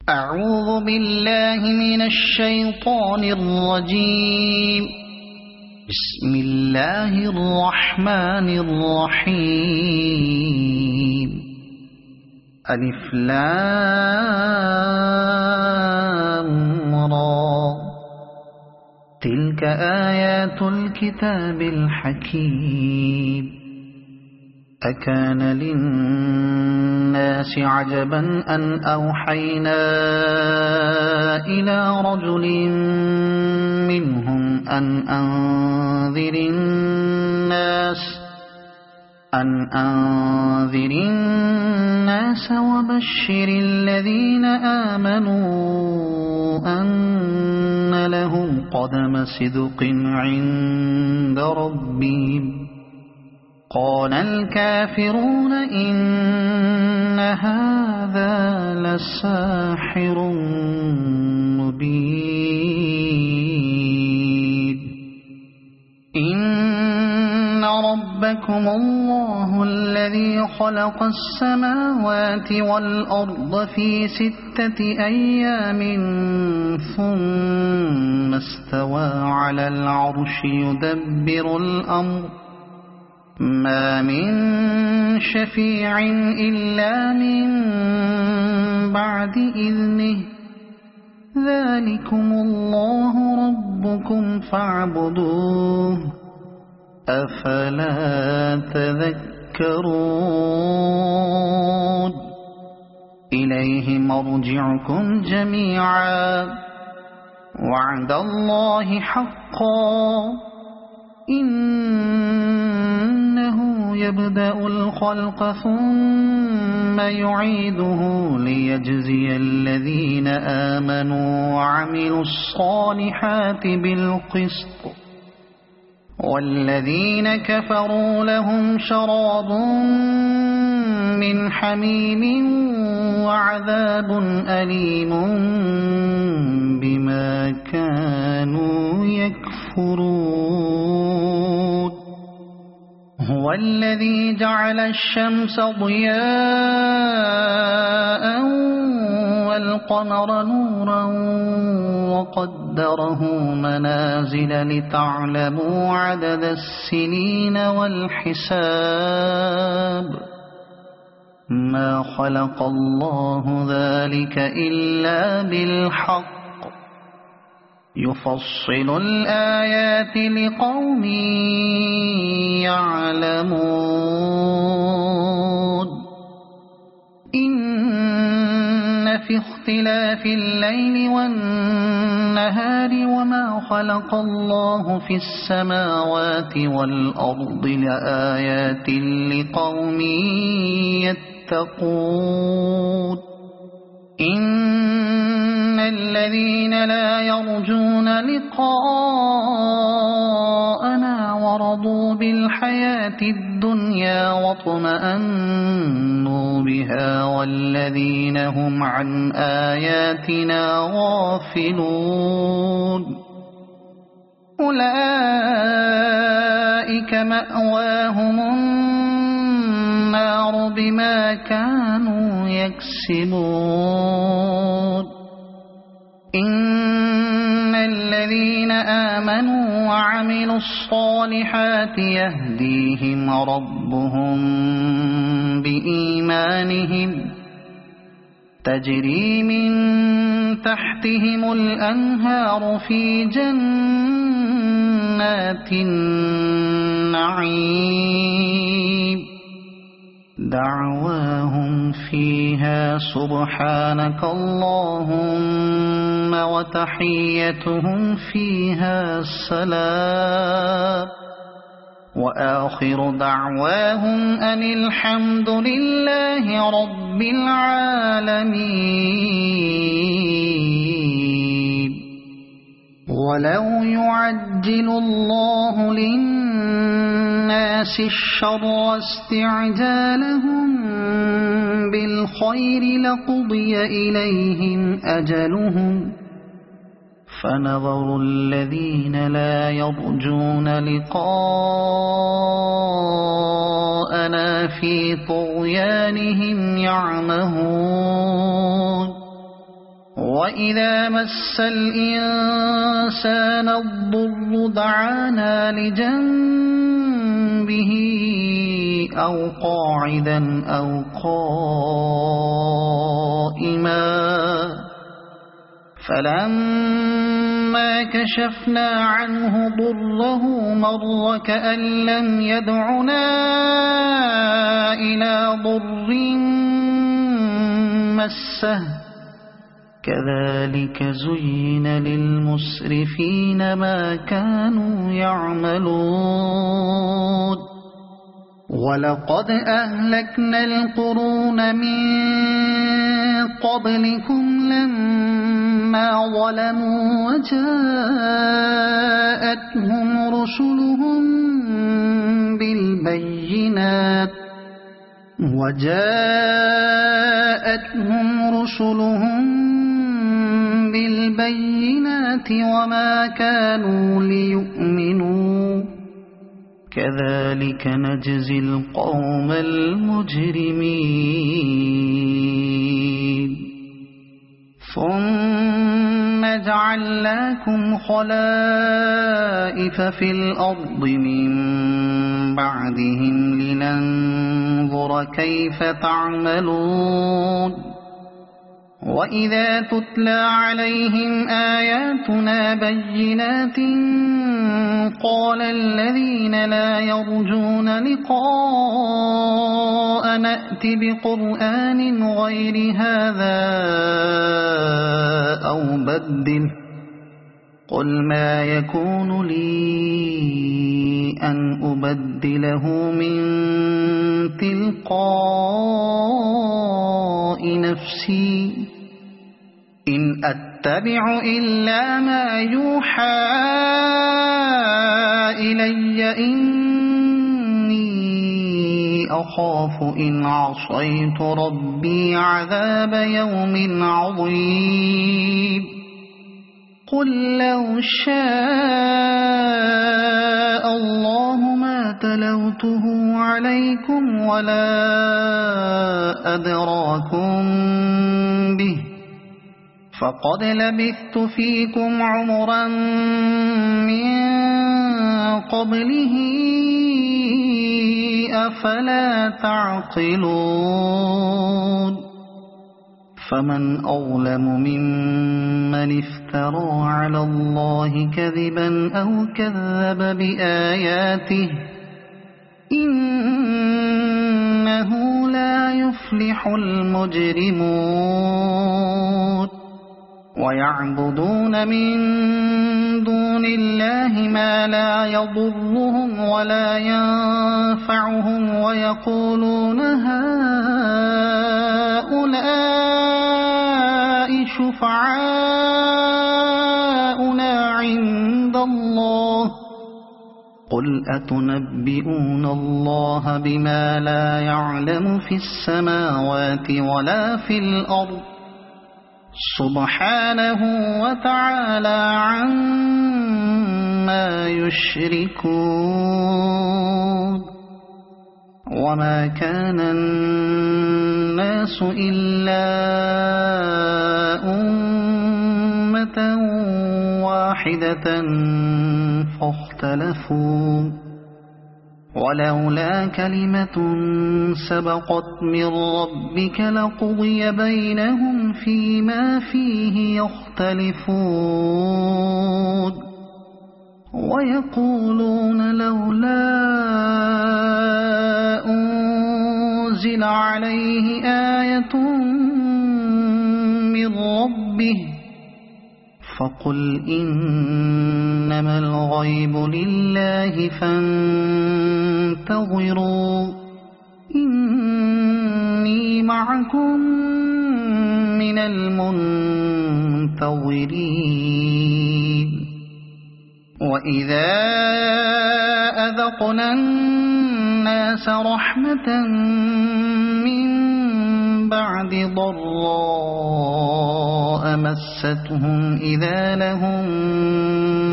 أعوذ بالله من الشيطان الرجيم. بسم الله الرحمن الرحيم. ألف لام را. تلك آيات الكتاب الحكيم. أكان للناس عجبا أن أوحينا إلى رجل منهم أن أنذر الناس وبشر الذين آمنوا أن لهم قدم صدق عند ربهم. قال الكافرون إن هذا لساحر مبين. إن ربكم الله الذي خلق السماوات والأرض في 6 أيام ثم استوى على العرش يدبر الأمر. ما من شفيع إلا من بعد إذنه. ذلكم الله ربكم فاعبدوه. أفلا تذكرون. إليه مرجعكم جميعا. وعد الله حقا. إنه يبدأ الخلق ثم يعيده ليجزي الذين آمنوا وعملوا الصالحات بالقسط. والذين كفروا لهم شراب من حميم وعذاب أليم بما كانوا يكفرون. هو الذي جعل الشمس ضياء والقمر نورا وقدره منازل لتعلموا عدد السنين والحساب. ما خلق الله ذلك إلا بالحق. يفصل الآيات لقوم يعلمون. إن في اختلاف الليل والنهار وما خلق الله في السماوات والأرض لآيات لقوم يتقون. إن الذين لا يرجون لقاءنا ورضوا بالحياة الدنيا واطمأنوا بها والذين هم عن آياتنا غافلون أولئك مأواهم النار بما كانوا يكسبون. إن الذين آمنوا وعملوا الصالحات يهديهم ربهم بإيمانهم تجري من تحتهم الأنهار في جنات النعيم. دعواهم فيها سبحانك اللهم وتحيتهم فيها سلام. وآخر دعواهم أن الحمد لله رب العالمين. ولو يعجل الله للناس الشر استعجالهم بالخير لقضي إليهم أجلهم. فنظر الذين لا يرجون لقاءنا في طغيانهم يعمهون وإذا مس الإنسان الضر دعانا لجنبه أو قاعدا أو قائما فلما كشفنا عنه ضره مر كأن لم يدعنا إلى ضر مسه كذلك زين للمسرفين ما كانوا يعملون ولقد أهلكنا القرون من قبلكم لما ظلموا وجاءتهم رسلهم بالبينات وما كانوا ليؤمنوا كذلك نجزي القوم المجرمين ثم جعلناكم خلائف في الأرض من بعدهم لننظر كيف تعملون وإذا تتلى عليهم آياتنا بينات قال الذين لا يرجون لقاء نأت بقرآن غير هذا أو بدله قل ما يكون لي أن أبدله من تلقاء نفسي إن أتبع إلا ما يوحى إلي إني أخاف إن عصيت ربي عذاب يوم عظيم قل لو شاء الله ما تلوته عليكم ولا أدراكم به فقد لبثت فيكم عمرا من قبله أفلا تعقلون فمن أظلم ممن افترى على الله كذبا أو كذب بآياته إنه لا يفلح المجرمون ويعبدون من دون الله ما لا يضرهم ولا ينفعهم ويقولون هؤلاء شفعاؤنا عند الله قل أتنبئون الله بما لا يعلم في السماوات ولا في الأرض سبحانه وتعالى عما يشركون وما كان الناس إلا أمة واحدة فاختلفوا ولولا كلمة سبقت من ربك لقضي بينهم فيما فيه يختلفون ويقولون لولا أنزل عليه آية من ربه فقل إنما الغيب لله فانتظروا إني معكم من المنتظرين وإذا أذقنا الناس رحمة من بعد ضراء مستهم إذا لهم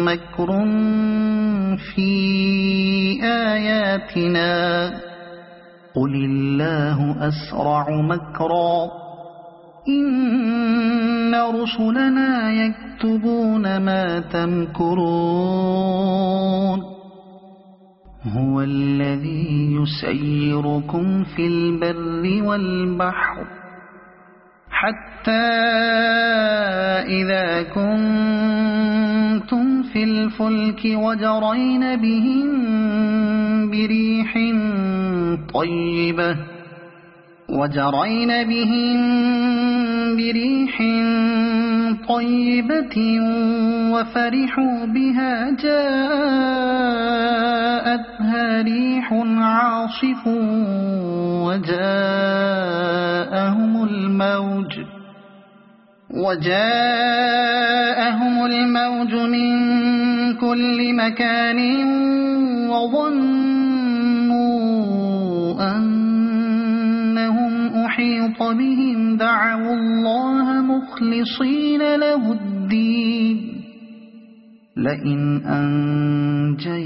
مكر في آياتنا قل الله أسرع مكرا إن إن رسلنا يكتبون ما تمكرون هو الذي يسيركم في البر والبحر حتى إذا كنتم في الفلك وجرين بهم بريح طيبة وفرحوا بها جاءتها ريح عاصف وجاءهم الموج من كل مكان وظنوا أنهم أحيط بهم دعوا الله مخلصين له الدين لئن أنجيتنا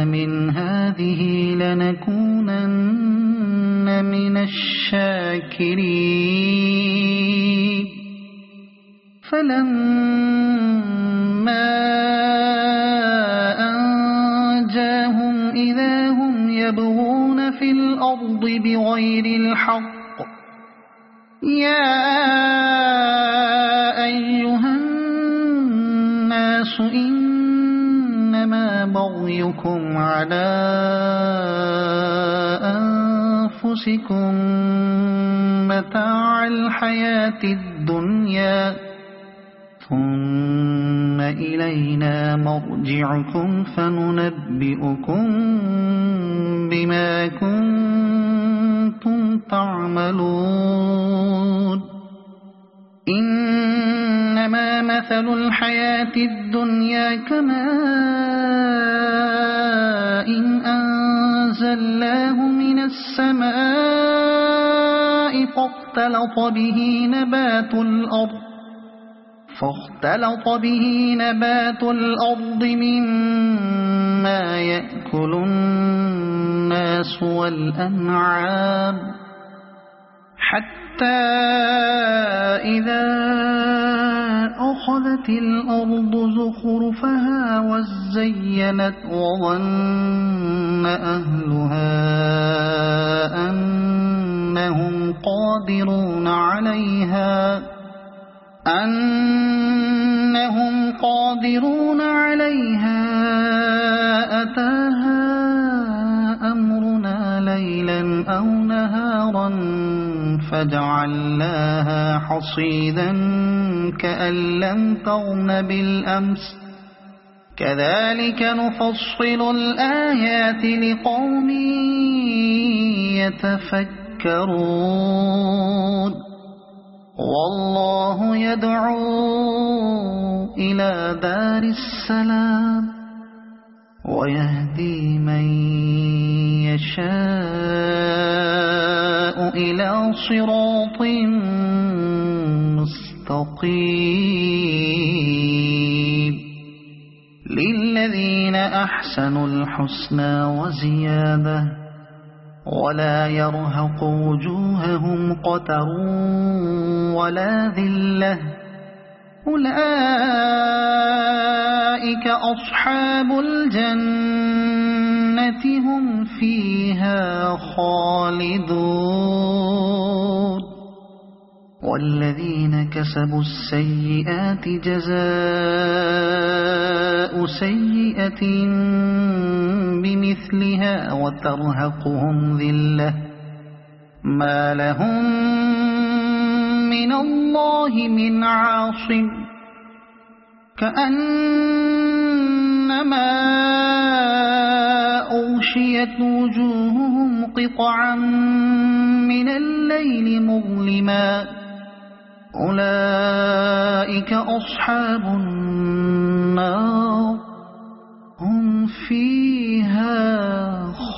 من هذه لنكونن من الشاكرين فلما أنجاهم إذا هم يبغون في الأرض بغير الحق يا أيها الناس إنما بغيكم على أنفسكم متاع الحياة الدنيا ثم إلينا مرجعكم فننبئكم بما كنتم تعملون إنما مثل الحياة الدنيا كماء أنزلناه من السماء فاختلط به نبات الأرض مما يأكل الناس والأنعام حتى إذا أخذت الأرض زخرفها وزينت وظن أهلها أنهم قادرون عليها أتاها أمرنا ليلا أو نهارا فجعلناها حصيدا كأن لم تغن بالأمس كذلك نفصل الآيات لقوم يتفكرون والله يدعو إلى دار السلام ويهدي من يشاء إلى صراط مستقيم للذين أحسنوا الحسنى وزيادة ولا يرهق وجوههم قتر ولا ذلة أولئك أصحاب الجنة هم فيها خالدون والذين كسبوا السيئات جزاء سيئة بمثلها وترهقهم ذلة ما لهم من الله من عاصم كأنما أغشيت وجوههم قطعا من الليل مظلما أولئك أصحاب النار هم فيها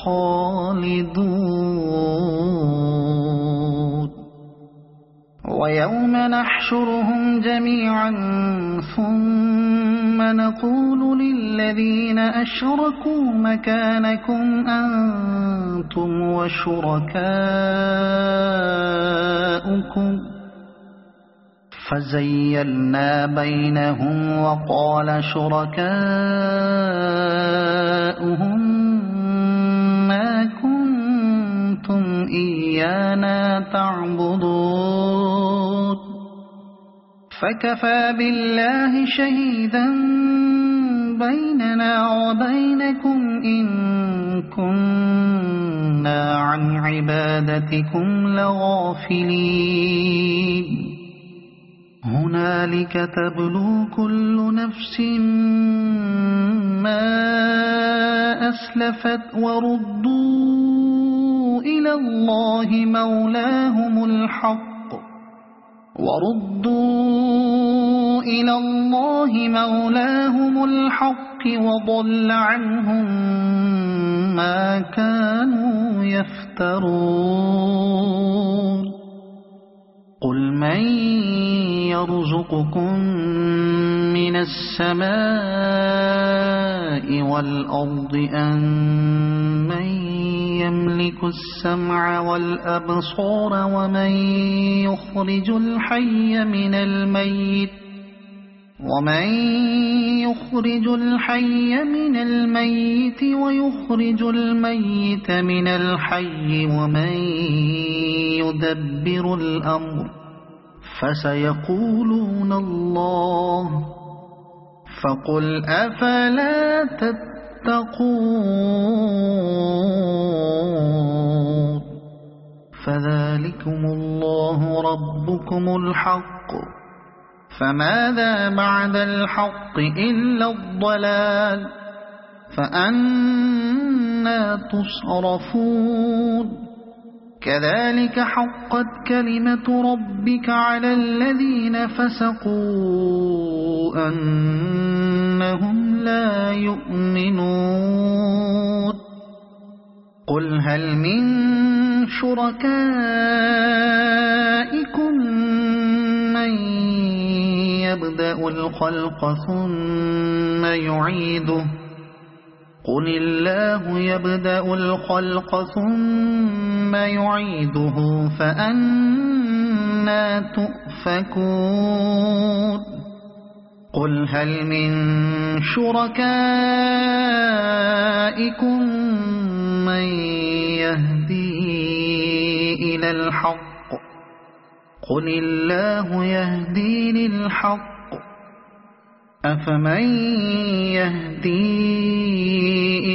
خالدون ويوم نحشرهم جميعا ثم نقول للذين أشركوا مكانكم أنتم وشركاؤكم فزيلنا بينهم وقال شركاؤهم ما كنتم إيانا تعبدون فكفى بالله شهيدا بيننا وبينكم إن كنا عن عبادتكم لغافلين هنالك تبلو كل نفس ما أسلفت وردوا إلى الله مولاهم الحق وضل عنهم ما كانوا يفترون قل من يرزقكم من السماء والأرض أم من يملك السمع والأبصار ومن يخرج الحي من الميت ويخرج الميت من الحي ومن يدبر الأمر فسيقولون الله فقل أفلا تتقون فذلكم الله ربكم الحق فماذا بعد الحق إلا الضلال فأنى تصرفون كذلك حقت كلمة ربك على الذين فسقوا أنهم لا يؤمنون قل هل من شركائكم من يبدأ الخلق ثم يعيده قل الله يبدأ الخلق ثم يعيده فأنى تؤفكون قل هل من شركائكم من يهدي إلى الحق قل الله يهدي للحق أفمن يهدي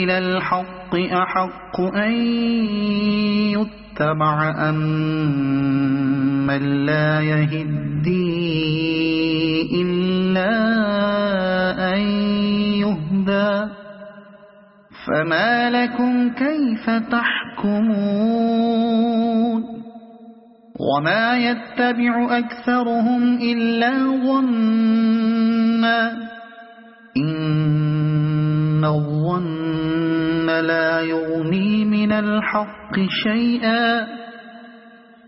إلى الحق أحق أن يتبع أم من لا يهدي إلا أن يهدى فما لكم كيف تحكمون وما يتبع أكثرهم إلا ظنا إن الظن لا يغني من الحق شيئا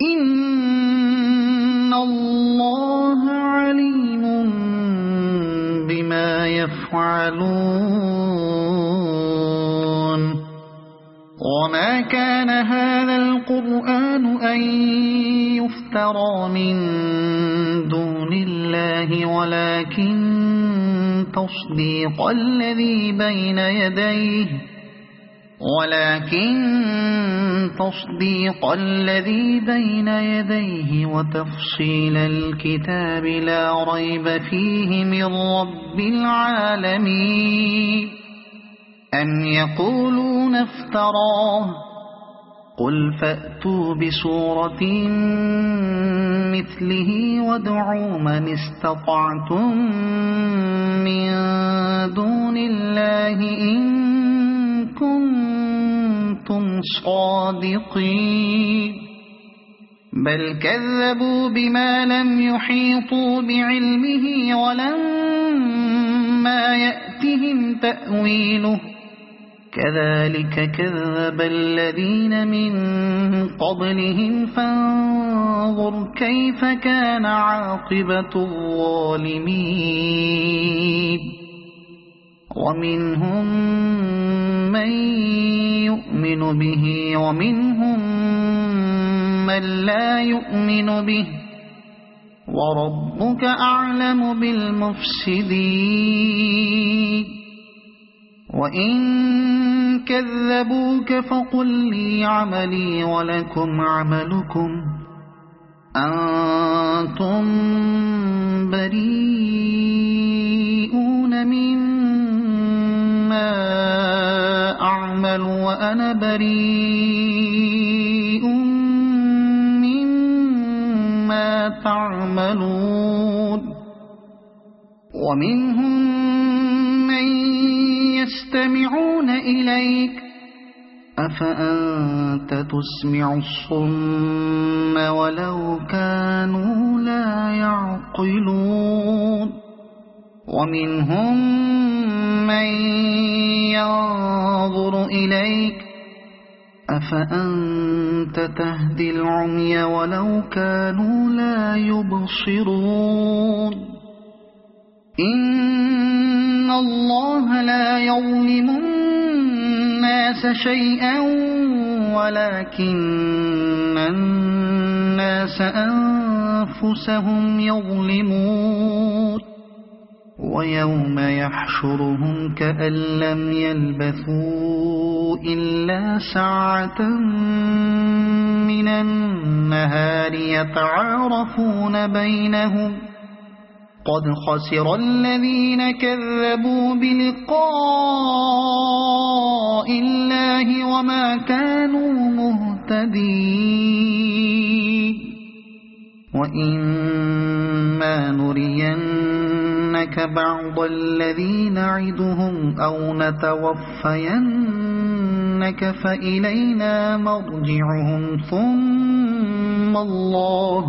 إن الله عليم بما يفعلون وما كان هذا القرآن أن يفترى من دون الله ولكن تصديق الذي بين يديه وتفصيل الكتاب لا ريب فيه من رب العالمين أم يقولون افتراه قل فأتوا بسورة مثله وادعوا من استطعتم من دون الله إن كنتم صادقين بل كذبوا بما لم يحيطوا بعلمه ولما يأتهم تأويله كذلك كذب الذين من قبلهم فانظر كيف كان عاقبة الظالمين ومنهم من يؤمن به ومنهم من لا يؤمن به وربك أعلم بالمفسدين وإن كذبوك فقل لي عملي ولكم عملكم أنتم بريئون مما أعمل وأنا بريء مما تعملون ومنهم من يستمعون إليك أفأنت تسمع الصم ولو كانوا لا يعقلون ومنهم من ينظر إليك أفأنت تهدي العمي ولو كانوا لا يبصرون إن الله لا يظلم الناس شيئا ولكن الناس أنفسهم يظلمون ويوم يحشرهم كأن لم يلبثوا إلا ساعة من النهار يتعارفون بينهم قد خسر الذين كذبوا بلقاء الله وما كانوا مهتدين وإما نرينك بعض الذي نعدهم أو نتوفينك فإلينا مرجعهم ثم الله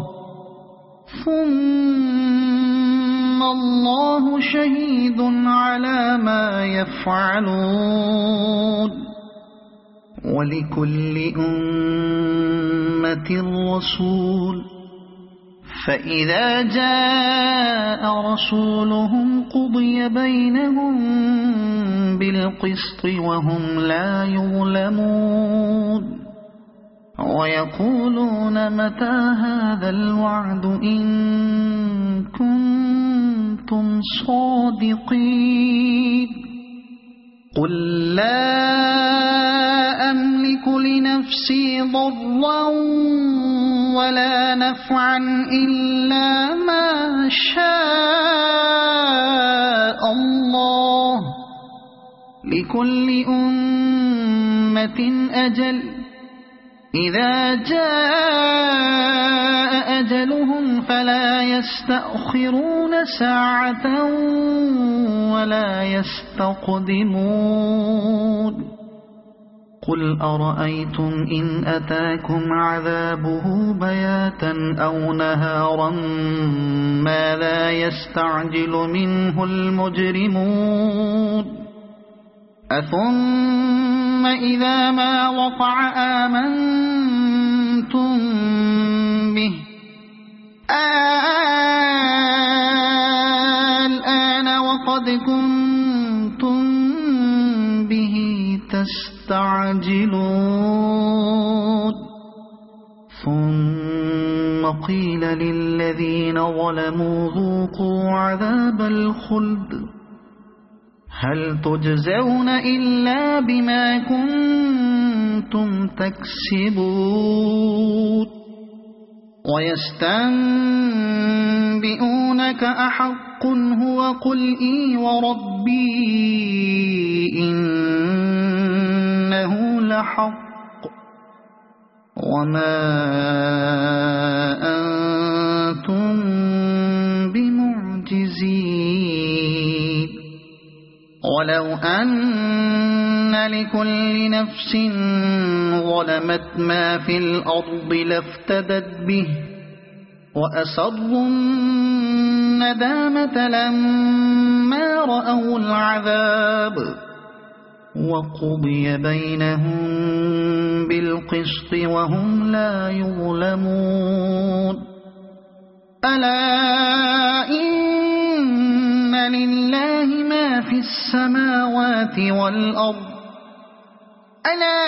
شهيد على ما يفعلون ولكل أمة رسول فإذا جاء رسولهم قضي بينهم بالقسط وهم لا يظلمون ويقولون متى هذا الوعد إن كنتم صادقين قل لا أملك لنفسي ضرا ولا نفعا إلا ما شاء الله لكل أمة أجل إذا جاء أجلهم فلا يستأخرون ساعة ولا يستقدمون قل أرأيتم إن أتاكم عذابه بياتا أو نهارا ما لا يستعجل منه المجرمون أثم إذا ما وقع آمنتم به الآن وقد كنتم به تستعجلون ثم قيل للذين ظلموا ذوقوا عذاب الخلد هل تجزون إلا بما كنتم تكسبون ويستنبئونك أحق هو قل إي وربي إنه لحق وما أنتم بمعجزين ولو أن لكل نفس ظلمت ما في الأرض لافتدت به وأسروا الندامة لما رأوا العذاب وقضي بينهم بالقسط وهم لا يظلمون ألا إن لله ما في السماوات والأرض ألا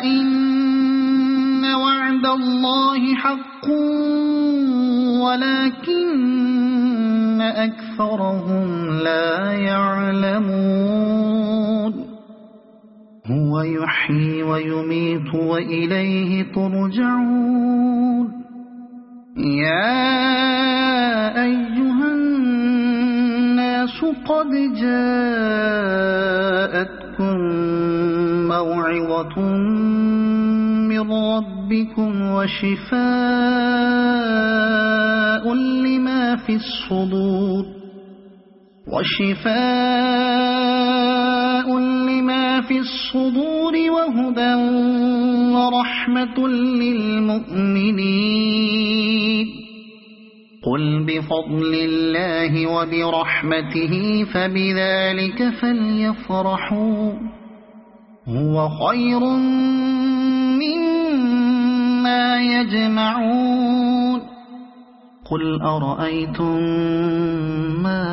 إن وعد الله حق ولكن أكثرهم لا يعلمون هو يحيي ويميت وإليه ترجعون يا أيها الناس قد جاءتكم موعظة من ربكم وشفاء لما في الصدور وهدى ورحمة للمؤمنين قل بفضل الله وبرحمته فبذلك فليفرحوا هو خير مما يجمعون قل أرأيتم ما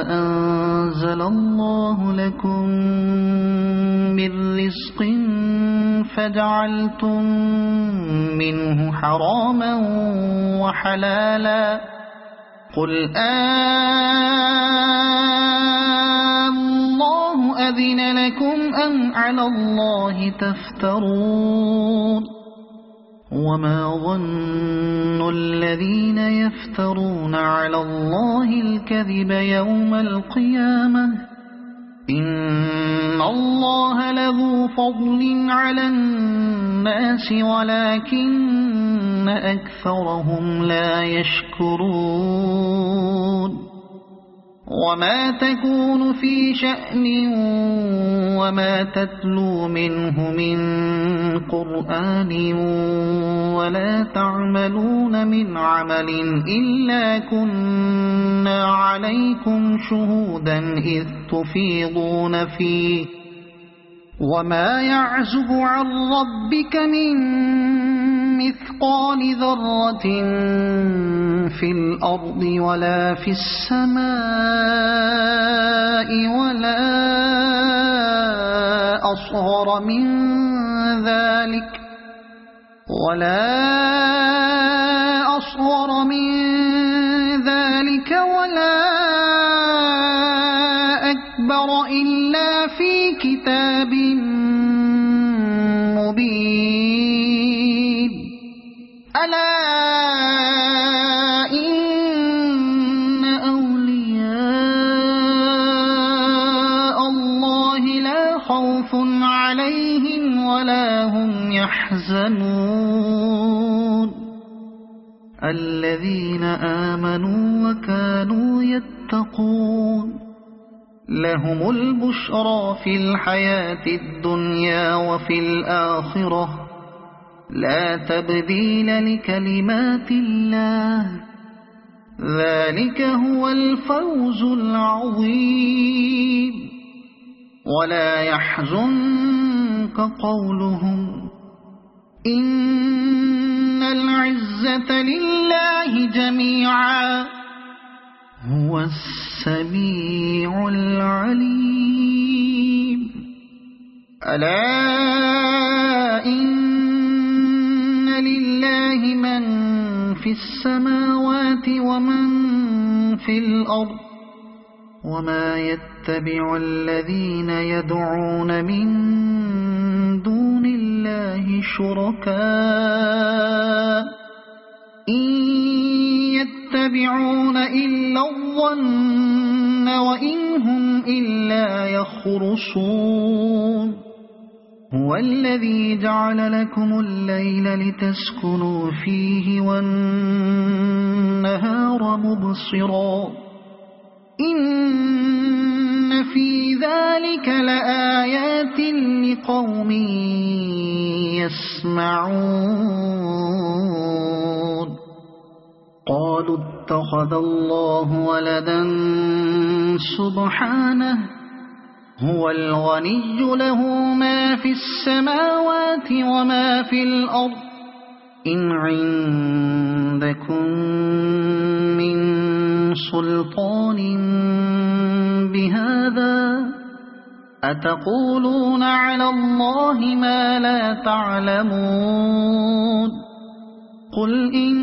أنزل الله لكم من رزق فجعلتم منه حراما وحلالا قل الله أذن لكم أم على الله تفترون وما ظن الذين يفترون على الله الكذب يوم القيامة إن الله لذو فضل على الناس ولكن أكثرهم لا يشكرون وما تكون في شأن وما تتلو منه من قرآن ولا تعملون من عمل إلا كنا عليكم شهودا إذ تفيضون فيه وما يعزب عن ربك من مثقال ذرة في الأرض ولا في السماء ولا أصغر من ذلك ولا أكبر إلا في كتاب مبين ألا إن أولياء الله لا خوف عليهم ولا هم يحزنون الذين آمنوا وكانوا يتقون لهم البشرى في الحياة الدنيا وفي الآخرة لا تبديل لكلمات الله ذلك هو الفوز العظيم ولا يحزنك قولهم إن العزة لله جميعا هو السميع العليم ألا إن لله من في السماوات ومن في الأرض وما يتبع الذين يدعون من دون الله شركاء إن يتبعون إلا الظن وإن هم إلا يخرصون هو الذي جعل لكم الليل لتسكنوا فيه والنهار مبصرا إن في ذلك لآيات لقوم يسمعون قالوا اتخذ الله ولدا سبحانه هو الغني له ما في السماوات وما في الأرض إن عندكم من سلطان بهذا أتقولون على الله ما لا تعلمون قل إن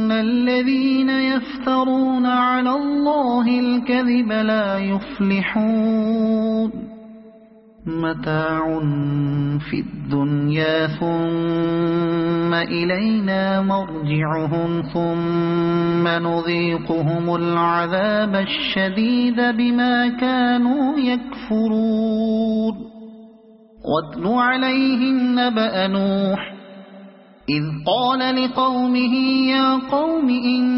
إن الذين يفترون على الله الكذب لا يفلحون متاع في الدنيا ثم إلينا مرجعهم ثم نذيقهم العذاب الشديد بما كانوا يكفرون واتل عليهم نبأ نوح إذ قال لقومه يا قوم إن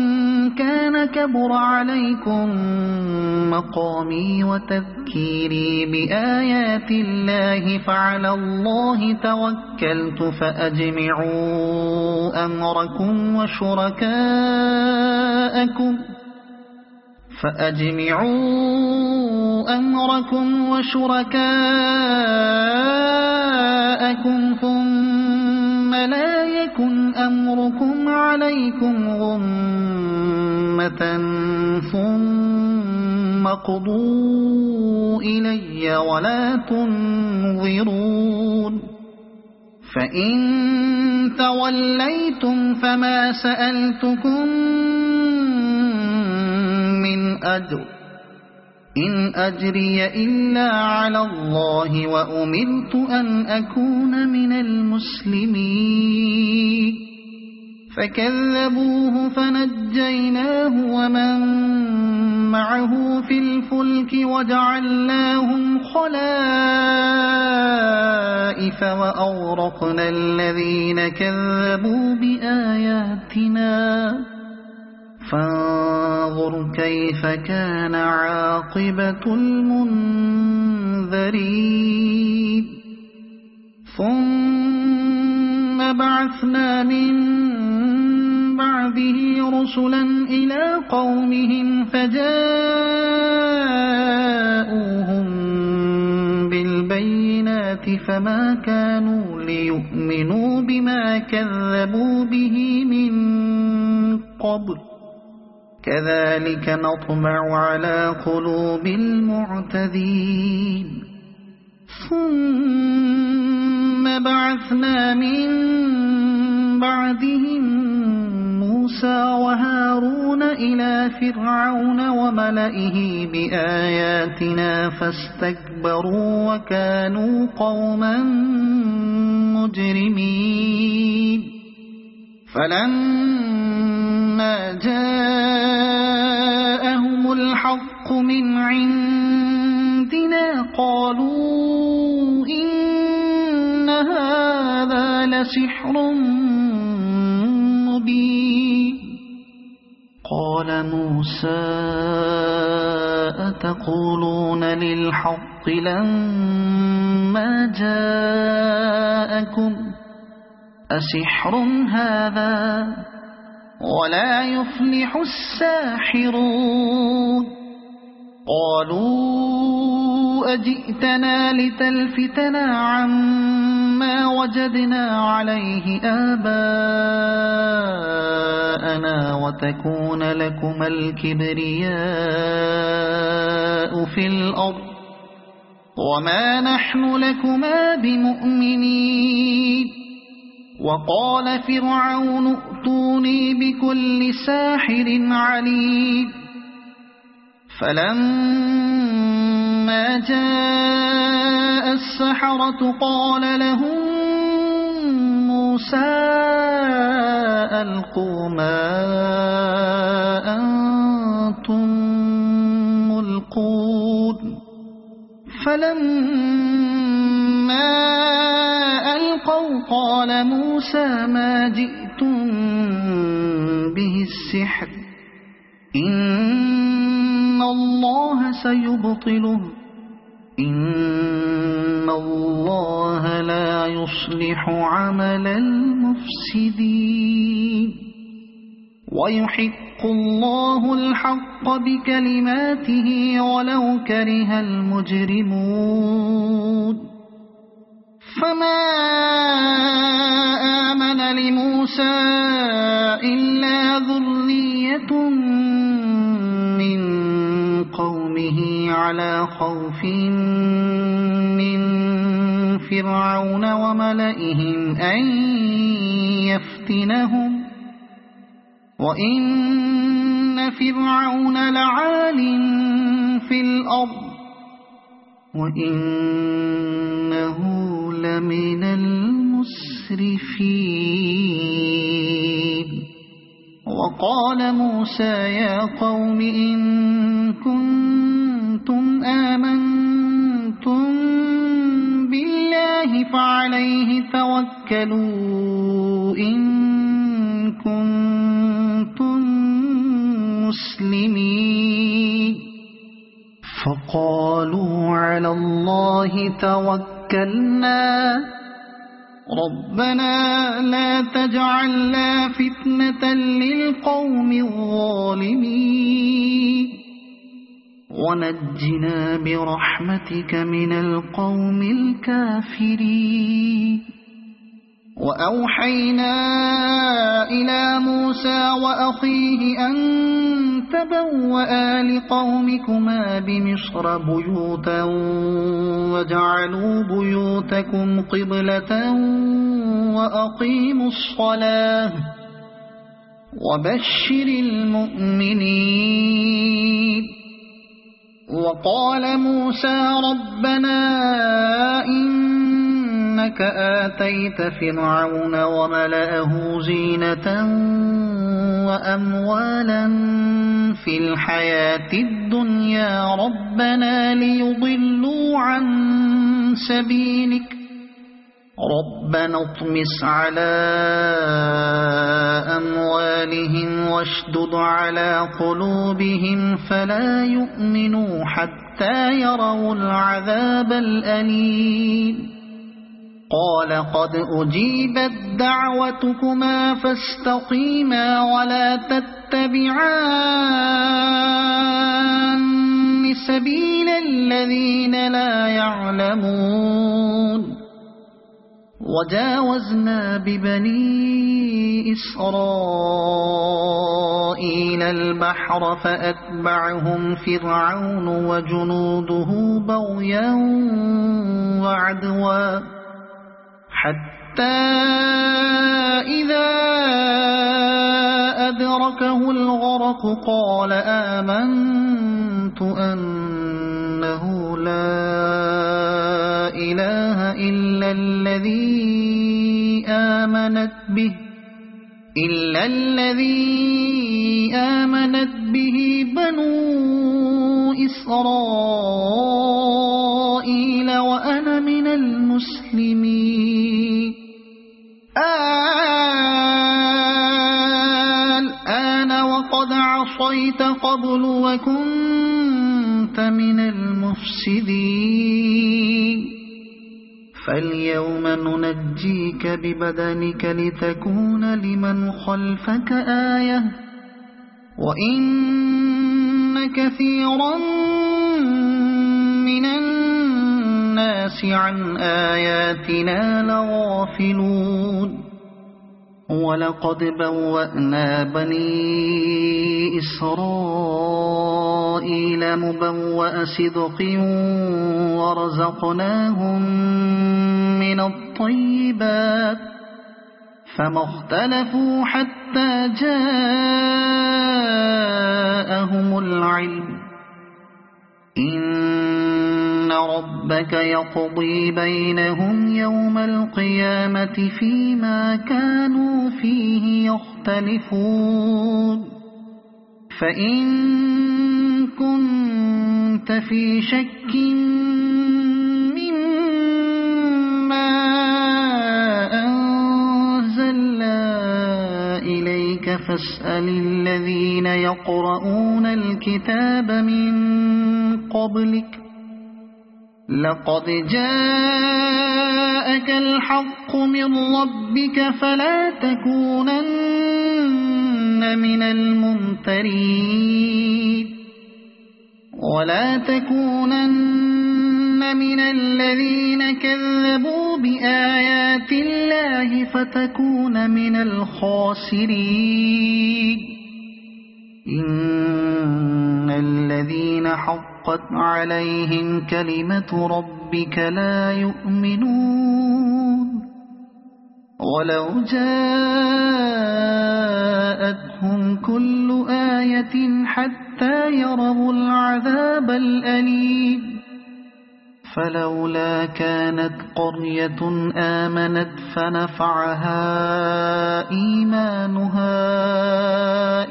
كان كبر عليكم مقامي وتذكيري بآيات الله فعلى الله توكلت فأجمعوا أمركم وشركاءكم ثم لا يكن أمركم عليكم غمة ثم اقضوا إلي ولا تنظرون فإن توليتم فما سألتكم من أجر إن أجري إلا على الله وأمرت أن أكون من المسلمين فكذبوه فنجيناه ومن معه في الفلك وجعلناهم خلائف وأغرقنا الذين كذبوا بآياتنا فانظر كيف كان عاقبة المنذرين ثم بعثنا من بعده رسلا إلى قومهم فجاءوهم بالبينات فما كانوا ليؤمنوا بما كذبوا به من قبل كذلك نطبع على قلوب المعتدين ثم بعثنا من بعدهم موسى وهارون إلى فرعون وملئه بآياتنا فاستكبروا وكانوا قوما مجرمين فلما جاءهم الحق من عندنا قالوا إن هذا لسحر مبين قال موسى أتقولون للحق لما جاءكم أسحر هذا ولا يفلح الساحرون قالوا أجئتنا لتلفتنا عما وجدنا عليه آباءنا وتكون لكما الكبرياء في الأرض وما نحن لكما بمؤمنين وقال فرعون ائتوني بكل ساحر عليم فلما جاء السحرة قال لهم موسى ألقوا ما أنتم ملقون فلما ألقوا قال موسى ما جئتم به السحر إن الله سيبطله إن الله لا يصلح عمل المفسدين ويحق الله الحق بكلماته ولو كره المجرمون فما آمن لموسى إلا ذرية من قومه على خوف من فرعون وملئهم أن وإن فرعون لعال في الأرض وإنه لمن المسرفين وقال موسى يا قوم إن كنتم آمنتم بالله فعليه توكلوا إن كنتم مسلمين فقالوا على الله توكلنا ربنا لا تجعلنا فتنة للقوم الظالمين ونجنا برحمتك من القوم الكافرين وأوحينا إلى موسى وأخيه أن تبوأ لقومكما بمصر بيوتا وجعلوا بيوتكم قبلة وأقيموا الصلاة وبشر المؤمنين وقال موسى ربنا إنك آتيت فرعون وملأه زينة وأموالا في الحياة الدنيا ربنا ليضلوا عن سبيلك ربنا اطمس على أموالهم واشدد على قلوبهم فلا يؤمنوا حتى يروا العذاب الأليم قال قد أجيبت دعوتكما فاستقيما ولا تتبعان سبيل الذين لا يعلمون وجاوزنا ببني إسرائيل البحر فأتبعهم فرعون وجنوده بغيا وعدوا حتى إذا أدركه الغرق قال آمنت أنه لا إله إلا الذي آمنت به بنو إسرائيل وأنا من المسلمين الآن وقد عصيت قبل وكنت من المفسدين فاليوم ننجيك ببدنك لتكون لمن خلفك آية وإن كثيرا من الناس عن آياتنا لغافلون ولقد بوأنا بني إسرائيل مبوأ صدق ورزقناهم من الطيبات فما اختلفوا حتى جاءهم العلم إن ربك يقضي بينهم يوم القيامة فيما كانوا فيه يختلفون فإن كنت في شك مما أنزلنا إليك فاسأل الذين يقرؤون الكتاب من قبلك لقد جاءك الحق من ربك فلا تكونن من الممترين ولا تكونن من الذين كذبوا بآيات الله فتكون من الخاسرين إن الذين حقت عليهم كلمة ربك لا يؤمنون ولو جاء جاءتهم كل آية حتى يروا العذاب الأليم فلولا كانت قرية آمنت فنفعها إيمانها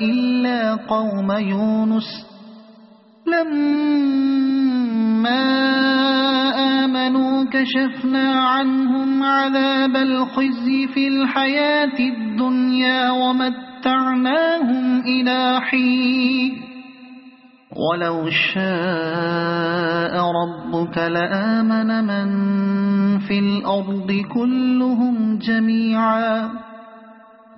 إلا قوم يونس لما آمنوا كشفنا عنهم عذاب الخزي في الحياة الدنيا ومتعناهم إلى حين ولو شاء ربك لآمن من في الأرض كلهم جميعا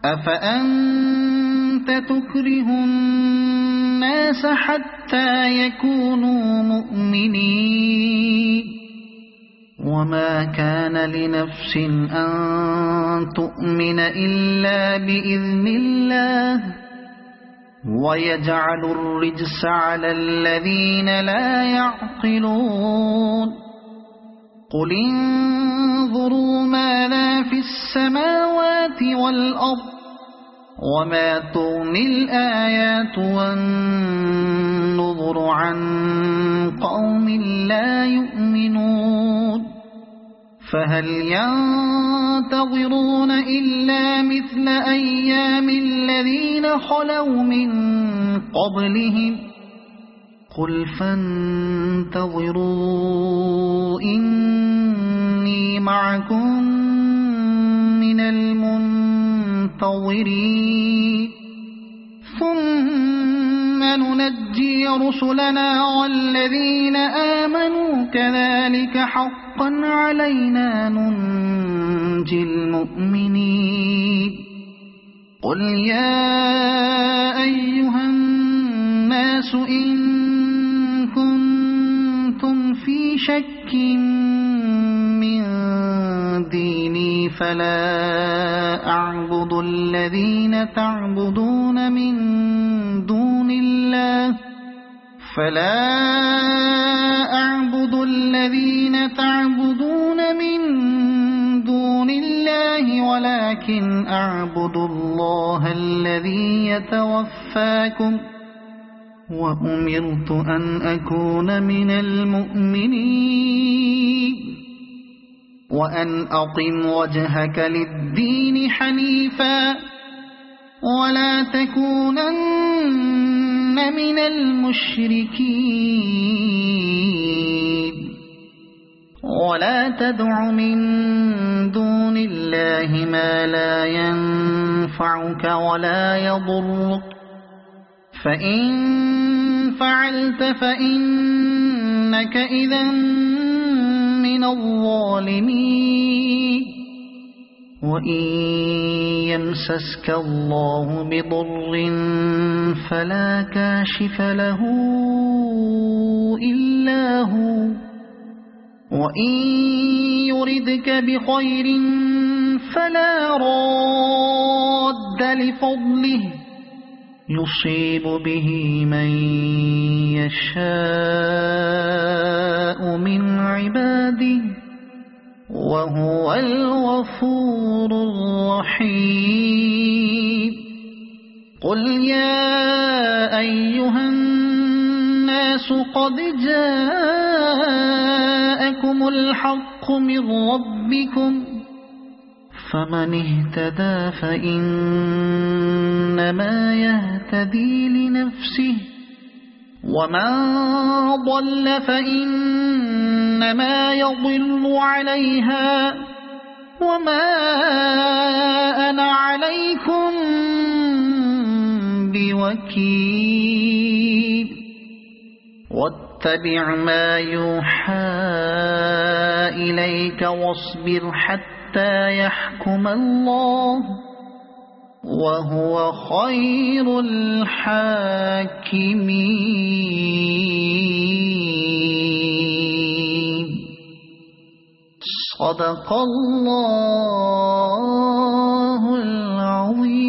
أفأنت تكره الناس حتى يكونوا مؤمنين وما كان لنفس أن تؤمن إلا بإذن الله ويجعل الرجس على الذين لا يعقلون قل انظروا ماذا في السماوات والأرض وما تغني الآيات والنذر عن قوم لا يؤمنون فهل ينتظرون إلا مثل أيام الذين خلوا من قبلهم قل فانتظروا إني معكم من المنتظرين ثم ننجي رسلنا والذين آمنوا كذلك حقا علينا ننجي المؤمنين قل يا أيها الناس إن كنتم في شك من ديني فلا أعبد الذين تعبدون من دون الله ولكن أعبد الله الذي يتوفاكم وأمرت أن أكون من المؤمنين وأن أقم وجهك للدين حنيفا ولا تكونن من المشركين ولا تدع من دون الله ما لا ينفعك ولا يضرك فإن فعلت فإنك إذا من الظالمين وإن يمسسك الله بضر فلا كاشف له إلا هو وإن يردك بخير فلا راد لفضله يصيب به من يشاء من عباده وهو الغفور الرحيم قل يا أيها الناس قد جاءكم الحق من ربكم فمن اهتدى فإنما يهتدي لنفسه ومن ضل فإنما يضل عليها وما أنا عليكم بوكيل واتبع ما يوحى إليك واصبر حتى يحكم الله وهو خير الحاكمين صدق الله العظيم.